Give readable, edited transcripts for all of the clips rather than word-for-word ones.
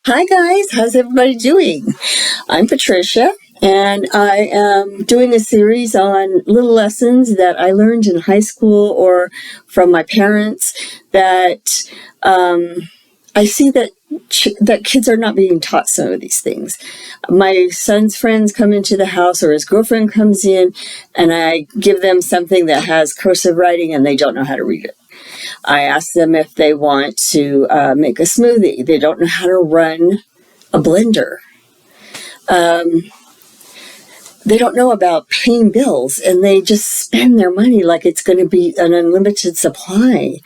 Hi guys, how's everybody doing? I'm Patricia, and I am doing a series on little lessons that I learned in high school or from my parents that I see that kids are not being taught some of these things. My son's friends come into the house, or his girlfriend comes in, and I give them something that has cursive writing, and they don't know how to read it. I ask them if they want to make a smoothie. They don't know how to run a blender. They don't know about paying bills, and they just spend their money like it's going to be an unlimited supply.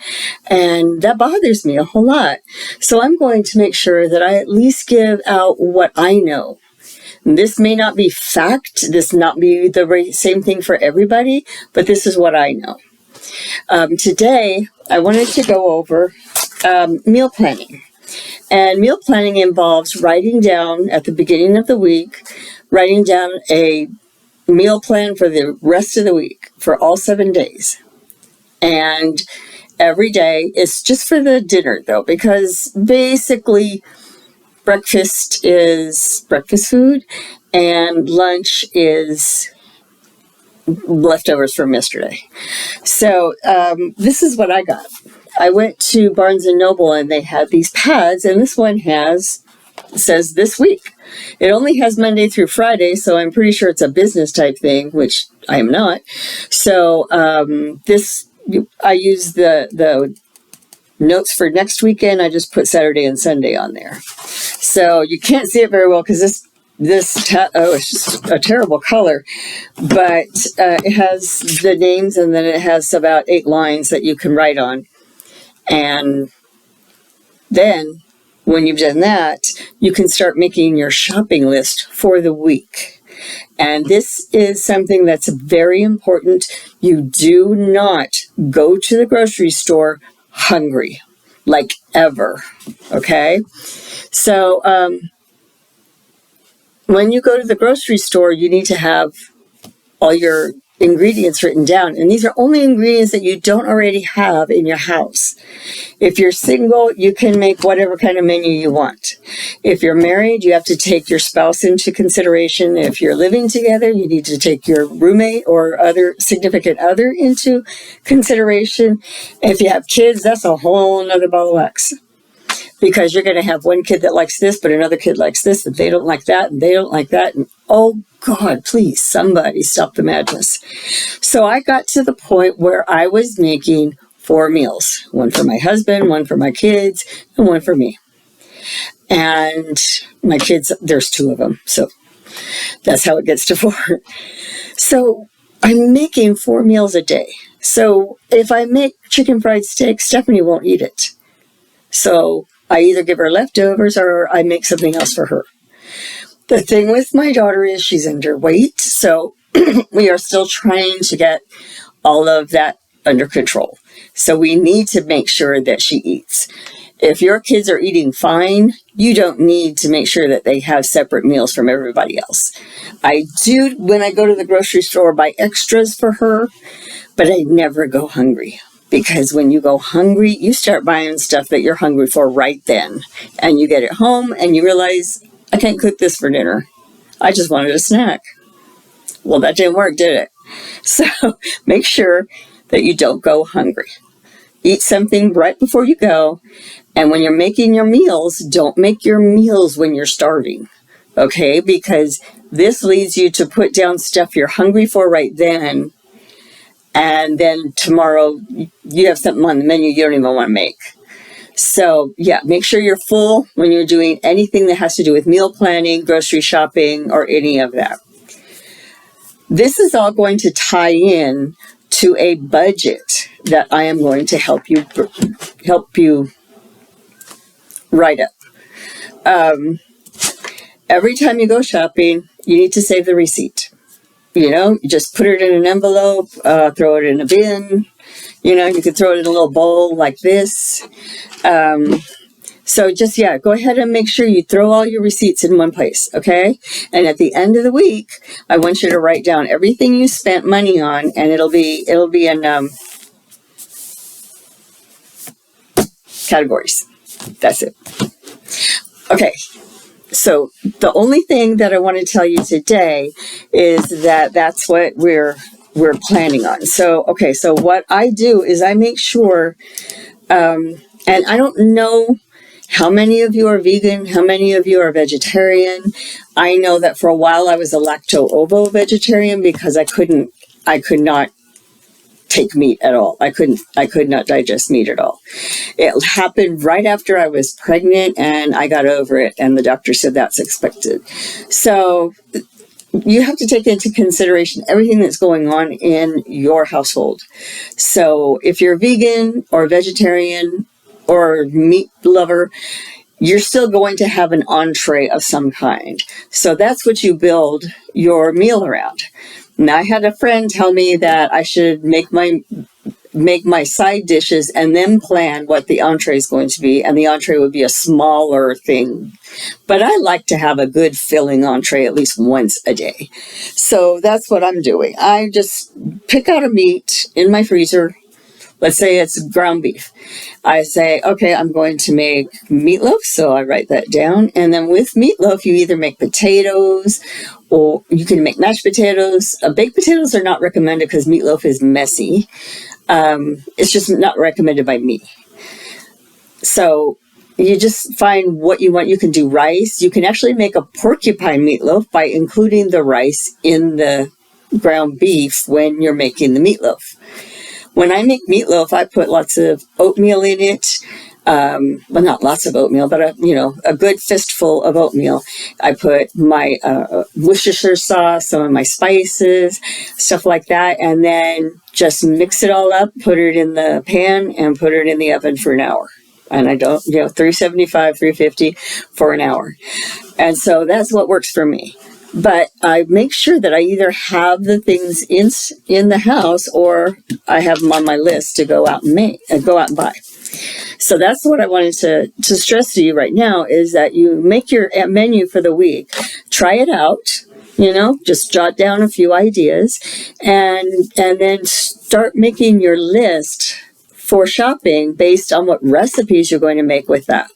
And that bothers me a whole lot. So I'm going to make sure that I at least give out what I know. This may not be fact. This may not be the same thing for everybody, but this is what I know. Today, I wanted to go over meal planning. And meal planning involves writing down at the beginning of the week, writing down a meal plan for the rest of the week for all 7 days. And every day is just for the dinner, though, because basically breakfast is breakfast food and lunch is leftovers from yesterday. So this is what I got. I went to Barnes & Noble, and they had these pads, and this one says this week. It only has Monday through Friday, so I'm pretty sure it's a business type thing, which I am not. So I use the notes for next weekend. I just put Saturday and Sunday on there. So you can't see it very well because it's just a terrible color, but it has the names, and then it has about 8 lines that you can write on. And then when you've done that, you can start making your shopping list for the week. And this is something that's very important. You do not go to the grocery store hungry, like ever. Okay? So when you go to the grocery store, you need to have all your ingredients written down. And these are only ingredients that you don't already have in your house. If you're single, you can make whatever kind of menu you want. If you're married, you have to take your spouse into consideration. If you're living together, you need to take your roommate or other significant other into consideration. If you have kids, that's a whole other ball of wax. Because you're going to have one kid that likes this, but another kid likes this, and they don't like that, and they don't like that. And oh God, please, somebody stop the madness. So I got to the point where I was making 4 meals. One for my husband, one for my kids, and one for me. And my kids, there's 2 of them. So that's how it gets to 4. So I'm making 4 meals a day. So if I make chicken fried steak, Stephanie won't eat it. So I either give her leftovers or I make something else for her. The thing with my daughter is she's underweight, so we are still trying to get all of that under control. So we need to make sure that she eats. If your kids are eating fine, you don't need to make sure that they have separate meals from everybody else. I do, when I go to the grocery store, buy extras for her, but I never go hungry. Because when you go hungry, you start buying stuff that you're hungry for right then. And you get it home and you realize, I can't cook this for dinner. I just wanted a snack. Well, that didn't work, did it? So make sure that you don't go hungry. Eat something right before you go. And when you're making your meals, don't make your meals when you're starving. Okay? Because this leads you to put down stuff you're hungry for right then. And then tomorrow, you have something on the menu you don't even want to make. So, yeah, make sure you're full when you're doing anything that has to do with meal planning, grocery shopping, or any of that. This is all going to tie in to a budget that I am going to help you write up. Every time you go shopping, you need to save the receipt. You just put it in an envelope, throw it in a bin. You can throw it in a little bowl like this. So just, go ahead and make sure you throw all your receipts in one place, okay? And at the end of the week, I want you to write down everything you spent money on, and it'll be in categories. That's it. Okay. So the only thing that I want to tell you today is that that's what we're planning on. So, okay. So what I do is I make sure, and I don't know how many of you are vegan, how many of you are vegetarian. I know that for a while I was a lacto-ovo vegetarian because I could not take meat at all. I could not digest meat at all. It happened right after I was pregnant and I got over it, and the doctor said that's expected. So you have to take into consideration everything that's going on in your household. So if you're vegan or vegetarian or meat lover, you're still going to have an entree of some kind. So that's what you build your meal around. And I had a friend tell me that I should make my side dishes and then plan what the entree is going to be, and the entree would be a smaller thing. But I like to have a good filling entree at least once a day. So that's what I'm doing. I just pick out a meat in my freezer. Let's say it's ground beef. I say, okay, I'm going to make meatloaf, so I write that down. And then with meatloaf, you either make potatoes or you can make mashed potatoes. Baked potatoes are not recommended because meatloaf is messy. It's just not recommended by me. So you just find what you want. You can do rice. You can actually make a porcupine meatloaf by including the rice in the ground beef when you're making the meatloaf. When I make meatloaf, I put lots of oatmeal in it. Well, not lots of oatmeal, but a good fistful of oatmeal. I put my Worcestershire sauce, some of my spices, stuff like that, and then just mix it all up, put it in the pan, and put it in the oven for an hour. And I don't, 375, 350 for an hour. And so that's what works for me. But I make sure that I either have the things in the house or I have them on my list to go out and buy. So that's what I wanted to stress to you right now is that you make your menu for the week, try it out, just jot down a few ideas and then start making your list for shopping based on what recipes you're going to make with that.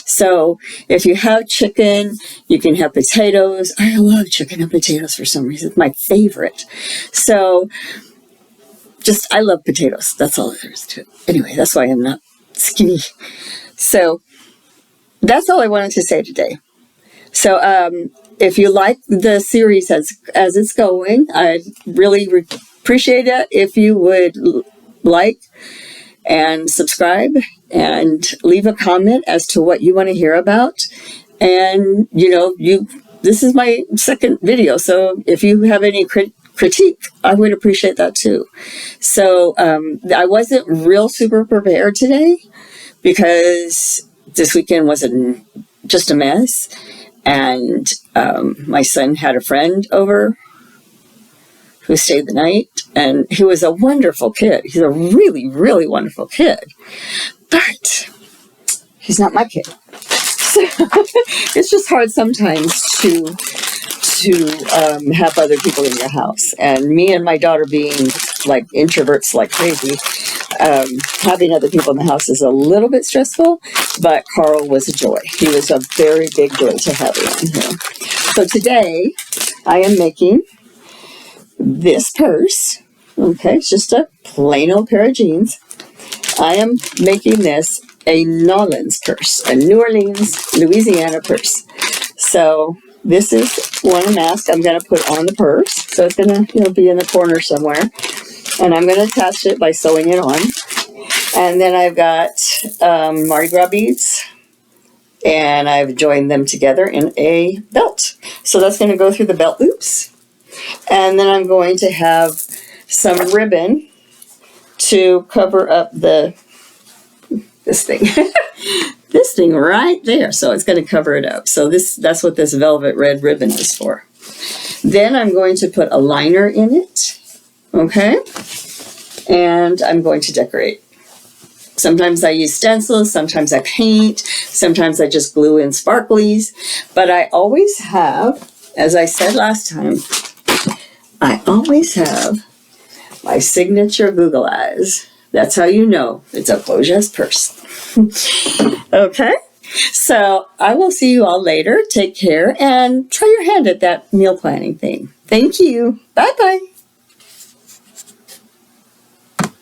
So if you have chicken, you can have potatoes. I love chicken and potatoes for some reason. It's my favorite. So I love potatoes. That's all there is to it. Anyway, that's why I'm not skinny. So that's all I wanted to say today. So if you like the series as it's going, I'd really appreciate it if you would like and subscribe and leave a comment as to what you want to hear about. And, this is my second video. So if you have any critique, I would appreciate that too. So I wasn't real super prepared today because this weekend was just a mess. And my son had a friend over who stayed the night, and he was a wonderful kid. He's a really, really wonderful kid, but he's not my kid. So it's just hard sometimes to have other people in your house. And me and my daughter being like introverts like crazy, having other people in the house is a little bit stressful, but Carl was a joy. He was a very big joy to have in here. So today I am making this purse. Okay, it's just a plain old pair of jeans. I am making this a Nolans purse, a New Orleans, Louisiana purse. So this is one mask I'm going to put on the purse. So it's going to be in the corner somewhere. And I'm going to attach it by sewing it on. And then I've got Mardi Gras beads. And I've joined them together in a belt. So that's going to go through the belt loops. And then I'm going to have some ribbon to cover up this thing. This thing right there. So it's going to cover it up. So that's what this velvet red ribbon is for. Then I'm going to put a liner in it. Okay. And I'm going to decorate. Sometimes I use stencils, sometimes I paint, sometimes I just glue in sparklies. But I always have, as I said last time, I always have my signature Google Eyes. That's how you know it's a Bojas purse. Okay, So I will see you all later. Take care and try your hand at that meal planning thing. Thank you. Bye bye.